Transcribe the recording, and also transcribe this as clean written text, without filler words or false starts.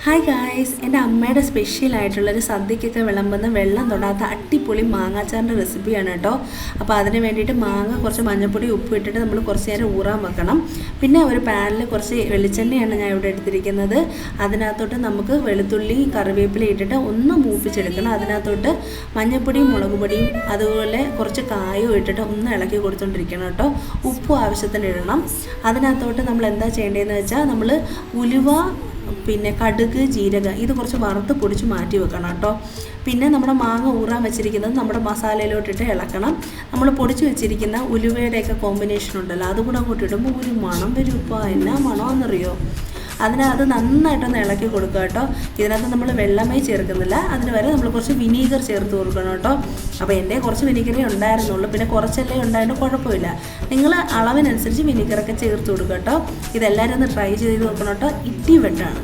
Hi guys, എൻ്റെ അമ്മയുടെ സ്പെഷ്യലായിട്ടുള്ളൊരു സദ്യക്കൊക്കെ വിളമ്പുന്ന വെള്ളം തൊടാത്ത അടിപൊളി മാങ്ങാച്ചാറിൻ്റെ റെസിപ്പിയാണ് കേട്ടോ. അപ്പോൾ അതിന് വേണ്ടിയിട്ട് മാങ്ങ കുറച്ച് മഞ്ഞൾപ്പൊടി ഉപ്പ് ഇട്ടിട്ട് നമ്മൾ കുറച്ച് നേരം ഊറാൻ വെക്കണം. പിന്നെ ഒരു പാനിൽ കുറച്ച് വെളിച്ചെണ്ണയാണ് ഞാൻ ഇവിടെ എടുത്തിരിക്കുന്നത്. അതിനകത്തോട്ട് നമുക്ക് വെളുത്തുള്ളി കറിവേപ്പില ഇട്ടിട്ട് ഒന്ന് മൂപ്പിച്ചെടുക്കണം. അതിനകത്തോട്ട് മഞ്ഞൾപ്പൊടിയും മുളക് പൊടിയും അതുപോലെ കുറച്ച് കായവും ഇട്ടിട്ട് ഒന്ന് ഇളക്കി കൊടുത്തുകൊണ്ടിരിക്കണം കേട്ടോ. ഉപ്പും ആവശ്യത്തിന് ഇടണം. അതിനകത്തോട്ട് നമ്മൾ എന്താ ചെയ്യേണ്ടതെന്ന് വെച്ചാൽ നമ്മൾ ഉലുവ പിന്നെ കടുക് ജീരകം ഇത് കുറച്ച് വറുത്ത് പൊടിച്ച് മാറ്റി വെക്കണം കേട്ടോ. പിന്നെ നമ്മുടെ മാങ്ങ ഊറാൻ വെച്ചിരിക്കുന്നത് നമ്മുടെ മസാലയിലോട്ടിട്ട് ഇളക്കണം. നമ്മൾ പൊടിച്ച് വെച്ചിരിക്കുന്ന ഉലുവയുടെയൊക്കെ കോമ്പിനേഷൻ ഉണ്ടല്ലോ, അതുകൂടെ അങ്ങോട്ട് ഇടുമ്പോൾ ഒരു മണം വരും. ഇപ്പോൾ എന്നാ മണമെന്നറിയോ? അതിനകത്ത് നന്നായിട്ടൊന്ന് ഇളക്കി കൊടുക്കുക കേട്ടോ. ഇതിനകത്ത് നമ്മൾ വെള്ളമേ ചേർക്കുന്നില്ല, അതിന് വരെ നമ്മൾ കുറച്ച് വിനീഗർ ചേർത്ത് കൊടുക്കണം കേട്ടോ. അപ്പോൾ എൻ്റെ കുറച്ച് വിനീഗറേ ഉണ്ടായിരുന്നുള്ളൂ, പിന്നെ കുറച്ചല്ലേ ഉണ്ടായിട്ട് കുഴപ്പമില്ല. നിങ്ങൾ അളവിനനുസരിച്ച് വിനീഗറൊക്കെ ചേർത്ത് കൊടുക്കുക കേട്ടോ. ഇതെല്ലാവരും ഒന്ന് ട്രൈ ചെയ്ത് നോക്കണം കേട്ടോ. ഇട്ടി വെട്ടാണ്.